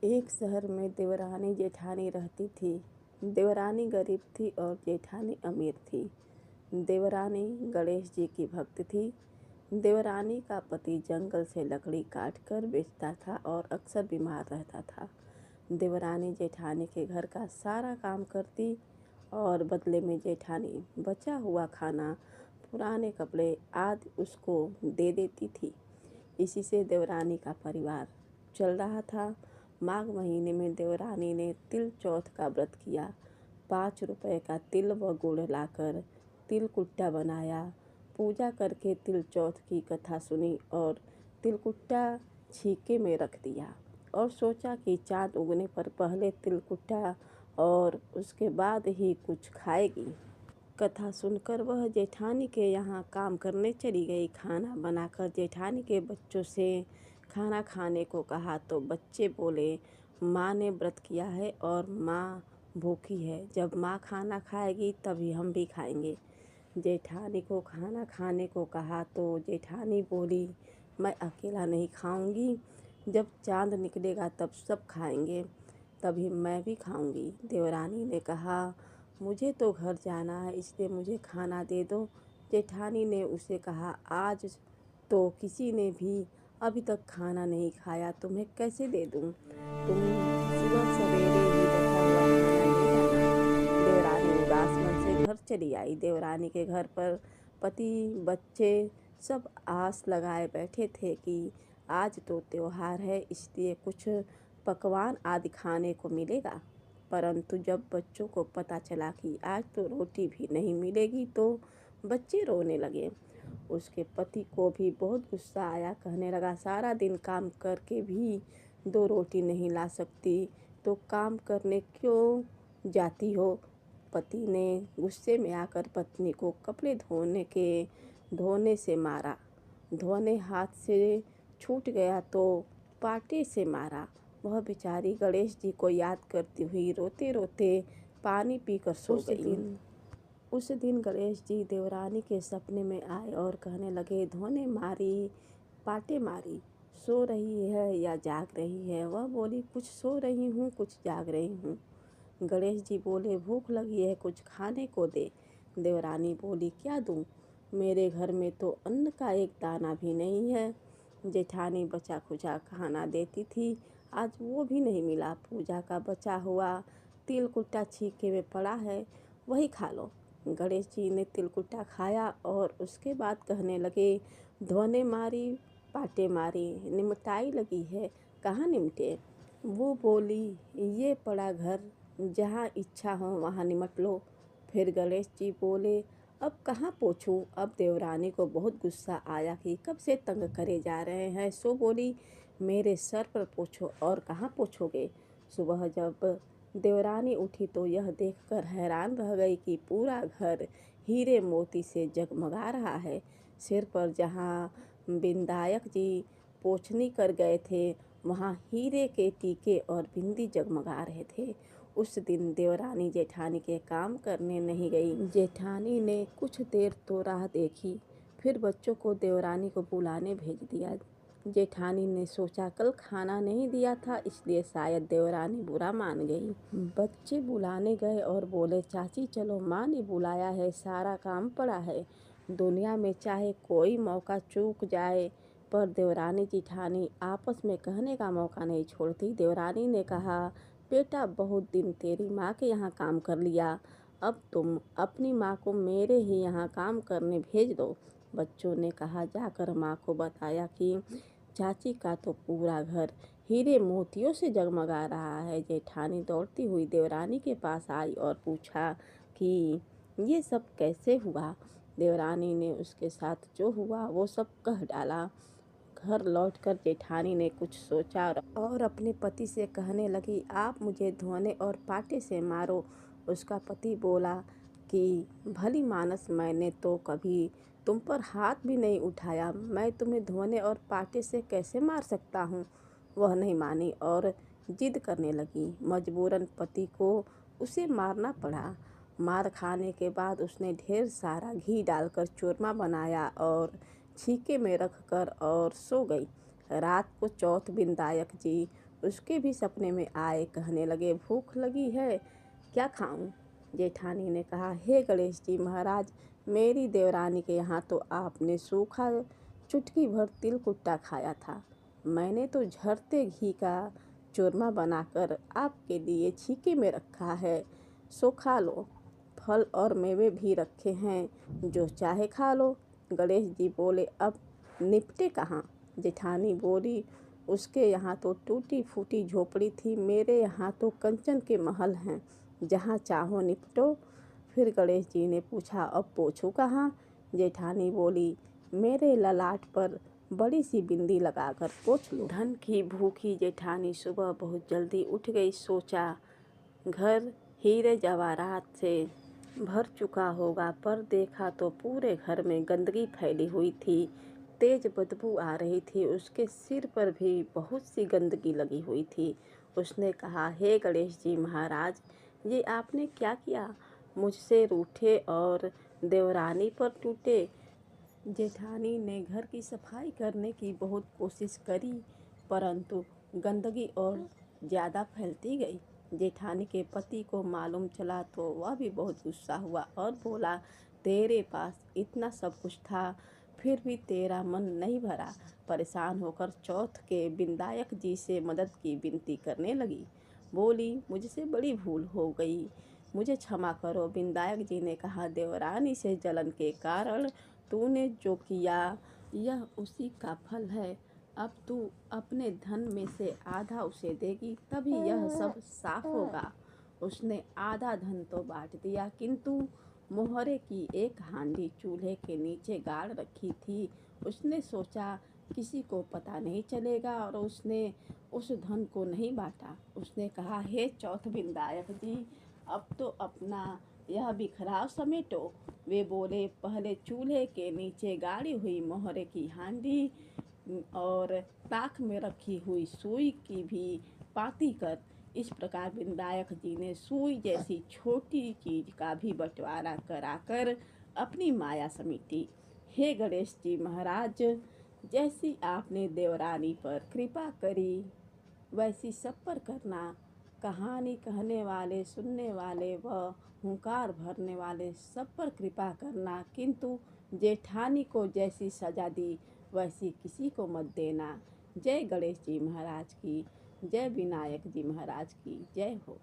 एक शहर में देवरानी जेठानी रहती थी। देवरानी गरीब थी और जेठानी अमीर थी। देवरानी गणेश जी की भक्त थी। देवरानी का पति जंगल से लकड़ी काट कर बेचता था और अक्सर बीमार रहता था। देवरानी जेठानी के घर का सारा काम करती और बदले में जेठानी बचा हुआ खाना, पुराने कपड़े आदि उसको दे देती थी। इसी से देवरानी का परिवार चल रहा था। माघ महीने में देवरानी ने तिल चौथ का व्रत किया। 5 रुपए का तिल व गुड़ लाकर तिलकुट्टा बनाया। पूजा करके तिल चौथ की कथा सुनी और तिलकुट्टा छीके में रख दिया और सोचा कि चाँद उगने पर पहले तिलकुट्टा और उसके बाद ही कुछ खाएगी। कथा सुनकर वह जेठानी के यहाँ काम करने चली गई। खाना बनाकर जेठानी के बच्चों से खाना खाने को कहा तो बच्चे बोले, माँ ने व्रत किया है और माँ भूखी है। जब माँ खाना खाएगी तभी हम भी खाएंगे। जेठानी को खाना खाने को कहा तो जेठानी बोली, मैं अकेला नहीं खाऊंगी। जब चाँद निकलेगा तब सब खाएंगे, तभी मैं भी खाऊंगी। देवरानी ने कहा, मुझे तो घर जाना है, इसलिए मुझे खाना दे दो। जेठानी ने उसे कहा, आज तो किसी ने भी अभी तक खाना नहीं खाया, तुम्हें कैसे दे दूं? तुम सुबह सवेरे ही बचा हुआ खाना ले जाना। देवरानी उदास मन से घर चली आई। देवरानी के घर पर पति बच्चे सब आस लगाए बैठे थे कि आज तो त्योहार है, इसलिए कुछ पकवान आदि खाने को मिलेगा। परंतु जब बच्चों को पता चला कि आज तो रोटी भी नहीं मिलेगी तो बच्चे रोने लगे। उसके पति को भी बहुत गुस्सा आया। कहने लगा, सारा दिन काम करके भी 2 रोटी नहीं ला सकती तो काम करने क्यों जाती हो? पति ने गुस्से में आकर पत्नी को कपड़े धोने से मारा। धोने हाथ से छूट गया तो पाटे से मारा। वह बेचारी गणेश जी को याद करती हुई रोते रोते पानी पीकर सो गई। उस दिन गणेश जी देवरानी के सपने में आए और कहने लगे, धोने मारी, पाटे मारी, सो रही है या जाग रही है? वह बोली, कुछ सो रही हूँ, कुछ जाग रही हूँ। गणेश जी बोले, भूख लगी है, कुछ खाने को दे। देवरानी बोली, क्या दूँ? मेरे घर में तो अन्न का एक दाना भी नहीं है। जेठानी बचा खुचा खाना देती थी, आज वो भी नहीं मिला। पूजा का बचा हुआ तिलकुट्टा छीके में पड़ा है, वही खा लो। गणेश जी ने तिलकुट्टा खाया और उसके बाद कहने लगे, धोने मारी, पाटे मारी, निमटाई लगी है, कहाँ निमटे? वो बोली, ये पड़ा घर, जहाँ इच्छा हो वहाँ निमट लो। फिर गणेश जी बोले, अब कहाँ पोंछूं? अब देवरानी को बहुत गुस्सा आया कि कब से तंग करे जा रहे हैं। सो बोली, मेरे सर पर पोंछो। और कहाँ पोंछोगे? सुबह जब देवरानी उठी तो यह देखकर हैरान रह गई कि पूरा घर हीरे मोती से जगमगा रहा है। सिर पर जहाँ विनायक जी पोंछनी कर गए थे, वहाँ हीरे के टीके और बिंदी जगमगा रहे थे। उस दिन देवरानी जेठानी के काम करने नहीं गई। जेठानी ने कुछ देर तो राह देखी, फिर बच्चों को देवरानी को बुलाने भेज दिया। जेठानी ने सोचा, कल खाना नहीं दिया था, इसलिए शायद देवरानी बुरा मान गई। बच्चे बुलाने गए और बोले, चाची चलो, माँ ने बुलाया है, सारा काम पड़ा है। दुनिया में चाहे कोई मौका चूक जाए पर देवरानी जेठानी आपस में कहने का मौका नहीं छोड़ती। देवरानी ने कहा, बेटा बहुत दिन तेरी माँ के यहाँ काम कर लिया, अब तुम अपनी माँ को मेरे ही यहाँ काम करने भेज दो। बच्चों ने कहा, जाकर माँ को बताया कि चाची का तो पूरा घर हीरे मोतियों से जगमगा रहा है। जेठानी दौड़ती हुई देवरानी के पास आई और पूछा कि ये सब कैसे हुआ। देवरानी ने उसके साथ जो हुआ वो सब कह डाला। घर लौटकर जेठानी ने कुछ सोचा और अपने पति से कहने लगी, आप मुझे धोने और पाटे से मारो। उसका पति बोला कि भली मानस, मैंने तो कभी तुम पर हाथ भी नहीं उठाया, मैं तुम्हें धोने और पाटे से कैसे मार सकता हूँ? वह नहीं मानी और जिद करने लगी। मजबूरन पति को उसे मारना पड़ा। मार खाने के बाद उसने ढेर सारा घी डालकर चूरमा बनाया और छीके में रखकर और सो गई। रात को चौथ विनायक जी उसके भी सपने में आए। कहने लगे, भूख लगी है, क्या खाऊं? जेठानी ने कहा, हे गणेश जी महाराज, मेरी देवरानी के यहाँ तो आपने सूखा चुटकी भर तिल कुट्टा खाया था। मैंने तो झरते घी का चूरमा बनाकर आपके लिए छीके में रखा है, सो खा लो। फल और मेवे भी रखे हैं, जो चाहे खा लो। गणेश जी बोले, अब निपटे कहाँ? जेठानी बोली, उसके यहाँ तो टूटी फूटी झोपड़ी थी, मेरे यहाँ तो कंचन के महल हैं, जहाँ चाहो निपटो। फिर गणेश जी ने पूछा, अब पोछूं कहाँ? जेठानी बोली, मेरे ललाट पर बड़ी सी बिंदी लगाकर पोछ लो। धन की भूखी जेठानी सुबह बहुत जल्दी उठ गई। सोचा, घर हीरे जवाहरात से भर चुका होगा, पर देखा तो पूरे घर में गंदगी फैली हुई थी। तेज बदबू आ रही थी। उसके सिर पर भी बहुत सी गंदगी लगी हुई थी। उसने कहा, हे गणेश जी महाराज, ये आपने क्या किया? मुझसे रूठे और देवरानी पर टूटे। जेठानी ने घर की सफाई करने की बहुत कोशिश करी, परंतु गंदगी और ज़्यादा फैलती गई। जेठानी के पति को मालूम चला तो वह भी बहुत गुस्सा हुआ और बोला, तेरे पास इतना सब कुछ था, फिर भी तेरा मन नहीं भरा। परेशान होकर चौथ के विनायक जी से मदद की विनती करने लगी। बोली, मुझसे बड़ी भूल हो गई, मुझे क्षमा करो। विनायक जी ने कहा, देवरानी से जलन के कारण तूने जो किया, यह उसी का फल है। अब तू अपने धन में से आधा उसे देगी, तभी यह सब साफ होगा। उसने आधा धन तो बांट दिया, किंतु मोहरे की एक हांडी चूल्हे के नीचे गाड़ रखी थी। उसने सोचा, किसी को पता नहीं चलेगा, और उसने उस धन को नहीं बांटा। उसने कहा, हे चौथ विनायक जी, अब तो अपना यह बिखराव समेटो। वे बोले, पहले चूल्हे के नीचे गाड़ी हुई मोहरे की हांडी और ताक में रखी हुई सुई की भी पाती कर। इस प्रकार विनायक जी ने सुई जैसी छोटी चीज का भी बंटवारा कराकर अपनी माया समेटी। हे गणेश जी महाराज, जैसी आपने देवरानी पर कृपा करी, वैसी सब पर करना। कहानी कहने वाले, सुनने वाले व हुंकार भरने वाले सब पर कृपा करना, किंतु जेठानी को जैसी सजा दी वैसी किसी को मत देना। जय गणेश जी महाराज की जय, विनायक जी महाराज की जय हो।